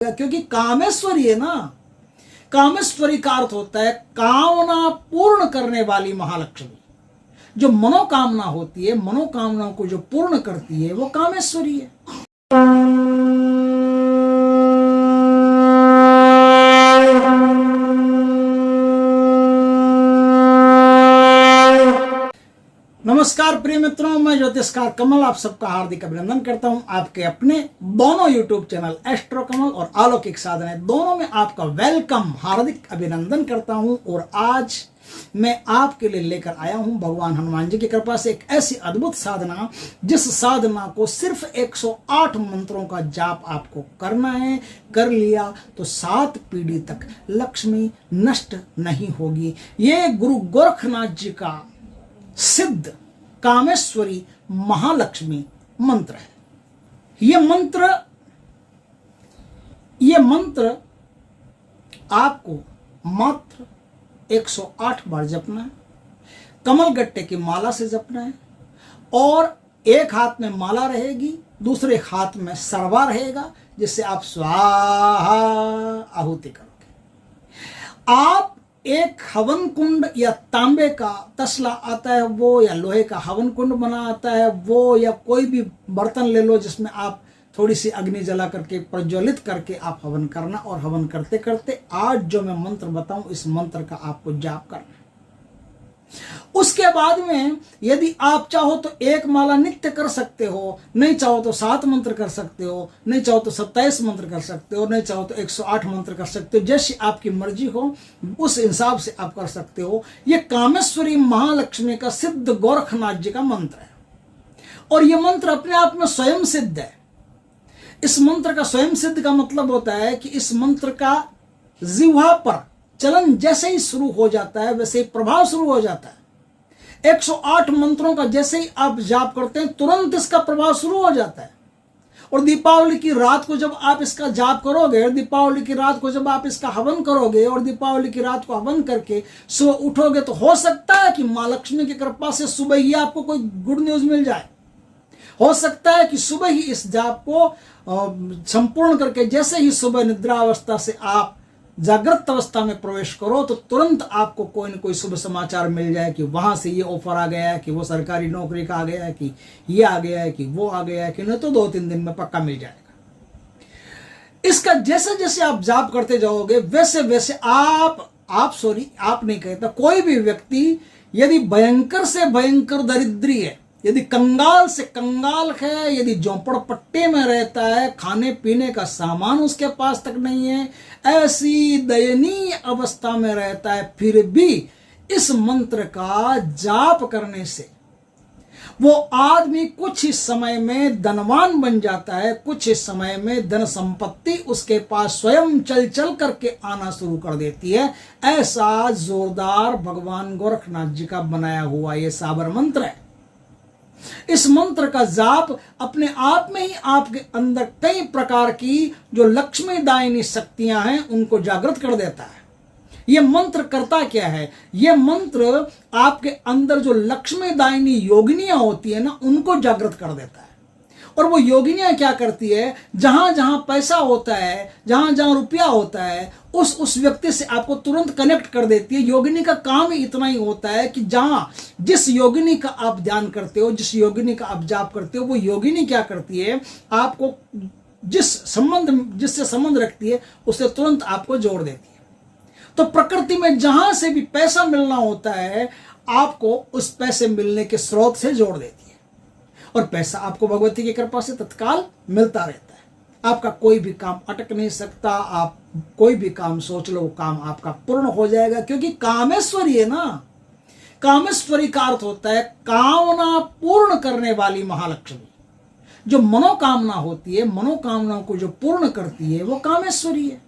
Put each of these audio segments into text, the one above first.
क्योंकि कामेश्वरी है ना। कामेश्वरी का अर्थ होता है कामना पूर्ण करने वाली महालक्ष्मी। जो मनोकामना होती है, मनोकामनाओं को जो पूर्ण करती है, वो कामेश्वरी है। नमस्कार प्रिय मित्रों, मैं ज्योतिषकार कमल आप सबका हार्दिक अभिनंदन करता हूं। आपके अपने दोनों यूट्यूब चैनल एस्ट्रो कमल और अलौकिक साधना दोनों में आपका वेलकम, हार्दिक अभिनंदन करता हूं। और आज मैं आपके लिए लेकर आया हूं भगवान हनुमान जी की कृपा से एक ऐसी अद्भुत साधना, जिस साधना को सिर्फ 108 मंत्रों का जाप आपको करना है। कर लिया तो 7 पीढ़ी तक लक्ष्मी नष्ट नहीं होगी। ये गुरु गोरखनाथ जी का सिद्ध कामेश्वरी महालक्ष्मी मंत्र है। ये मंत्र आपको मात्र 108 बार जपना है। कमल गट्टे की माला से जपना है और एक हाथ में माला रहेगी, दूसरे हाथ में सरवा रहेगा, जिससे आप स्वाहा आहुति करोगे। आप एक हवन कुंड या तांबे का तसला आता है वो, या लोहे का हवन कुंड बना आता है वो, या कोई भी बर्तन ले लो जिसमें आप थोड़ी सी अग्नि जला करके प्रज्वलित करके आप हवन करना। और हवन करते करते आज जो मैं मंत्र बताऊं, इस मंत्र का आपको जाप करना। उसके बाद में यदि आप चाहो तो एक माला नित्य कर सकते हो, नहीं चाहो तो 7 मंत्र कर सकते हो, नहीं चाहो तो 27 मंत्र कर सकते हो, नहीं चाहो तो 108 मंत्र कर सकते हो। जैसी आपकी मर्जी हो उस हिसाब से आप कर सकते हो। यह कामेश्वरी महालक्ष्मी का सिद्ध गोरखनाथ जी का मंत्र है और यह मंत्र अपने आप में स्वयं सिद्ध है। इस मंत्र का स्वयं सिद्ध का मतलब होता है कि इस मंत्र का जिह्वा पर चलन जैसे ही शुरू हो जाता है वैसे ही प्रभाव शुरू हो जाता है। 108 मंत्रों का जैसे ही आप जाप करते हैं तुरंत इसका प्रभाव शुरू हो जाता है। और दीपावली की रात को जब आप इसका जाप करोगे, दीपावली की रात को जब आप इसका हवन करोगे और दीपावली की रात को हवन करके सुबह उठोगे, तो हो सकता है कि मां लक्ष्मी की कृपा से सुबह ही आपको कोई गुड न्यूज मिल जाए। हो सकता है कि सुबह ही इस जाप को संपूर्ण करके जैसे ही सुबह निद्रावस्था से आप जागृत अवस्था में प्रवेश करो तो तुरंत आपको कोई न कोई शुभ समाचार मिल जाए कि वहां से ये ऑफर आ गया है, कि वो सरकारी नौकरी का आ गया है, कि ये आ गया है, कि वो आ गया है, कि नहीं तो 2-3 दिन में पक्का मिल जाएगा। इसका जैसे जैसे आप जाप करते जाओगे वैसे वैसे आप नहीं कहता, कोई भी व्यक्ति यदि भयंकर से भयंकर दरिद्री है, यदि कंगाल से कंगाल है, यदि झोंपड़पट्टी में रहता है, खाने पीने का सामान उसके पास तक नहीं है, ऐसी दयनीय अवस्था में रहता है, फिर भी इस मंत्र का जाप करने से वो आदमी कुछ ही समय में धनवान बन जाता है। कुछ ही समय में धन संपत्ति उसके पास स्वयं चल चल करके आना शुरू कर देती है। ऐसा जोरदार भगवान गोरखनाथ जी का बनाया हुआ ये साबर मंत्र है। इस मंत्र का जाप अपने आप में ही आपके अंदर कई प्रकार की जो लक्ष्मीदायिनी शक्तियां हैं उनको जागृत कर देता है। यह मंत्र करता क्या है? यह मंत्र आपके अंदर जो लक्ष्मीदायिनी योगिनियां होती है ना, उनको जागृत कर देता है। और वो योगिनियां क्या करती है, जहां जहां पैसा होता है, जहां जहां रुपया होता है, उस व्यक्ति से आपको तुरंत कनेक्ट कर देती है। योगिनी का काम ही इतना ही होता है कि जहां जिस योगिनी का आप ध्यान करते हो, जिस योगिनी का आप जाप करते हो, वो योगिनी क्या करती है, आपको जिससे संबंध रखती है उससे तुरंत आपको जोड़ देती है। तो प्रकृति में जहां से भी पैसा मिलना होता है, आपको उस पैसे मिलने के स्रोत से जोड़ देती है और पैसा आपको भगवती की कृपा से तत्काल मिलता रहता है। आपका कोई भी काम अटक नहीं सकता। आप कोई भी काम सोच लो, वो काम आपका पूर्ण हो जाएगा, क्योंकि कामेश्वरी है ना। कामेश्वरी का अर्थ होता है कामना पूर्ण करने वाली महालक्ष्मी। जो मनोकामना होती है, मनोकामनाओं को जो पूर्ण करती है, वो कामेश्वरी है।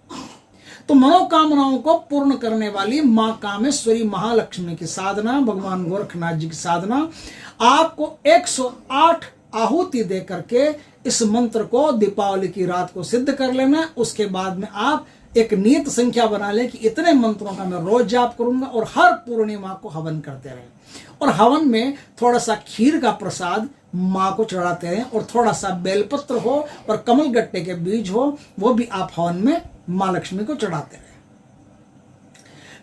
तो मनोकामनाओं को पूर्ण करने वाली मां कामेश्वरी महालक्ष्मी की साधना, भगवान गोरखनाथ जी की साधना, आपको 108 आहुति दे करके इस मंत्र को दीपावली की रात को सिद्ध कर लेना। उसके बाद में आप एक नियत संख्या बना लें कि इतने मंत्रों का मैं रोज जाप करूंगा और हर पूर्णिमा को हवन करते रहें। और हवन में थोड़ा सा खीर का प्रसाद माँ को चढ़ाते रहें, और थोड़ा सा बेलपत्र हो और कमल गट्टे के बीज हो, वो भी आप हवन में माँ लक्ष्मी को चढ़ाते रहें।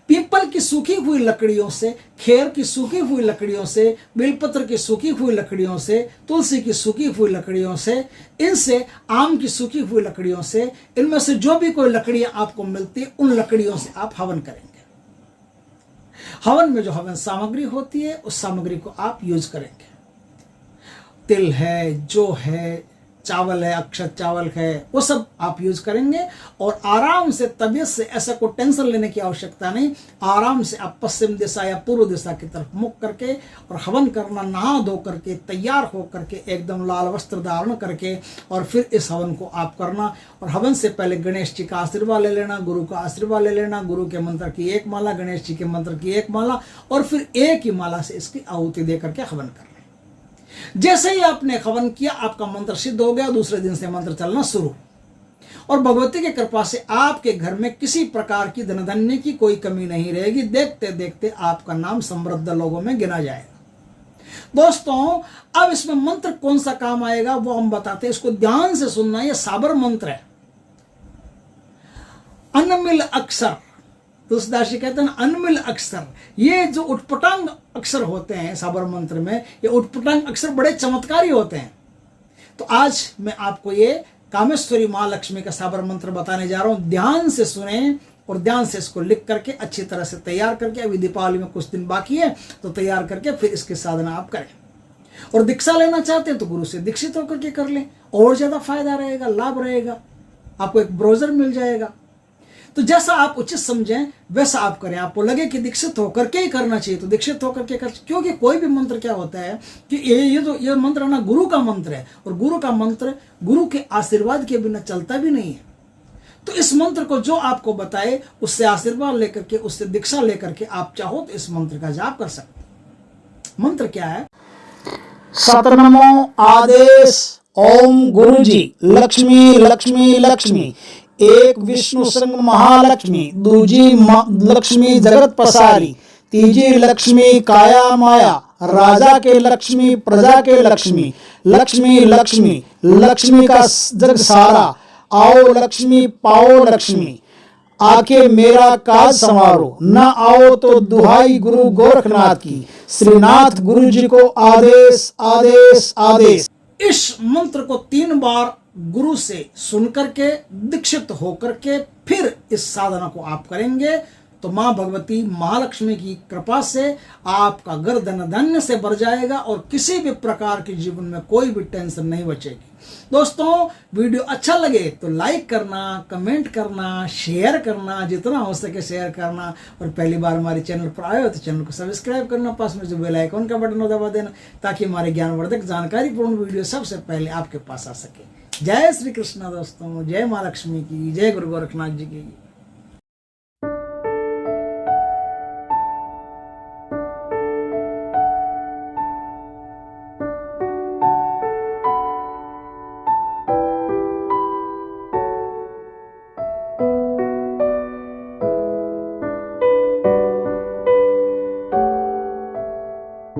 पीपल की सूखी हुई लकड़ियों से, खेर की सूखी हुई लकड़ियों से, बेलपत्र की सूखी हुई लकड़ियों से, तुलसी की सूखी हुई लकड़ियों से, इनसे, आम की सूखी हुई लकड़ियों से, इनमें से जो भी कोई लकड़ियां आपको मिलती है उन लकड़ियों से आप हवन करेंगे। हवन में जो हवन सामग्री होती है उस सामग्री को आप यूज करेंगे। तिल है, जौ है, चावल है, अक्षत चावल है, वो सब आप यूज करेंगे। और आराम से, तबीयत से ऐसा कोई टेंशन लेने की आवश्यकता नहीं। आराम से आप पश्चिम दिशा या पूर्व दिशा की तरफ मुख करके और हवन करना, नहा धो करके तैयार हो करके एकदम लाल वस्त्र धारण करके, और फिर इस हवन को आप करना। और हवन से पहले गणेश जी का आशीर्वाद ले लेना, गुरु का आशीर्वाद ले लेना, गुरु के मंत्र की एक माला, गणेश जी के मंत्र की एक माला, और फिर एक ही माला से इसकी आहुति दे करके हवन करना। जैसे ही आपने हवन किया, आपका मंत्र सिद्ध हो गया, दूसरे दिन से मंत्र चलना शुरू। और भगवती की कृपा से आपके घर में किसी प्रकार की धन धान्य की कोई कमी नहीं रहेगी। देखते देखते आपका नाम समृद्ध लोगों में गिना जाएगा। दोस्तों, अब इसमें मंत्र कौन सा काम आएगा वो हम बताते हैं, इसको ध्यान से सुनना। ये साबर मंत्र है, अनमिल अक्षर। तुलसीदास जी कहते हैं अनमिल अक्षर। ये जो उटपटांग अक्षर होते हैं साबर मंत्र में, ये उटपटांग अक्षर बड़े चमत्कारी होते हैं। तो आज मैं आपको ये कामेश्वरी माँ लक्ष्मी का साबर मंत्र बताने जा रहा हूं। ध्यान से सुने और ध्यान से इसको लिख करके अच्छी तरह से तैयार करके, अभी दीपावली में कुछ दिन बाकी है तो तैयार करके फिर इसकी साधना आप करें। और दीक्षा लेना चाहते हैं तो गुरु से दीक्षित होकर के कर लें, और ज्यादा फायदा रहेगा, लाभ रहेगा। आपको एक ब्राउजर मिल जाएगा। तो जैसा आप उचित समझें वैसा आप करें। आपको लगे कि दीक्षित होकर के ही करना चाहिए तो दीक्षित होकर के कर, क्योंकि कोई भी मंत्र क्या होता है कि ये मंत्र ना गुरु का मंत्र है, और गुरु का मंत्र गुरु के आशीर्वाद के बिना चलता भी नहीं है। तो इस मंत्र को जो आपको बताए उससे आशीर्वाद लेकर के, उससे दीक्षा लेकर के आप चाहो तो इस मंत्र का जाप कर सकते। मंत्र क्या है? सतनमो आदेश ओम गुरुजी लक्ष्मी लक्ष्मी लक्ष्मी। एक विष्णु संग महालक्ष्मी, दूजी लक्ष्मी जगत पसारी, तीजी लक्ष्मी काया माया, राजा के लक्ष्मी प्रजा के लक्ष्मी, लक्ष्मी लक्ष्मी लक्ष्मी का जग सारा। आओ लक्ष्मी पाओ लक्ष्मी, आके मेरा काज संवारो। न आओ तो दुहाई गुरु गोरखनाथ की, श्रीनाथ गुरु जी को आदेश आदेश आदेश। इस मंत्र को 3 बार गुरु से सुनकर के, दीक्षित होकर के फिर इस साधना को आप करेंगे तो माँ भगवती महालक्ष्मी की कृपा से आपका घर धन धान्य से भर जाएगा और किसी भी प्रकार के जीवन में कोई भी टेंशन नहीं बचेगी। दोस्तों, वीडियो अच्छा लगे तो लाइक करना, कमेंट करना, शेयर करना, जितना हो सके शेयर करना, और पहली बार हमारे चैनल पर आए हो तो चैनल को सब्सक्राइब करना, पास में जो बेल आइकन का बटन दबा देना ताकि हमारे ज्ञानवर्धक जानकारीपूर्ण वीडियो सबसे पहले आपके पास आ सके। जय श्री कृष्णा दोस्तों, जय माँ लक्ष्मी की, जय गुरु गोरखनाथ जी की।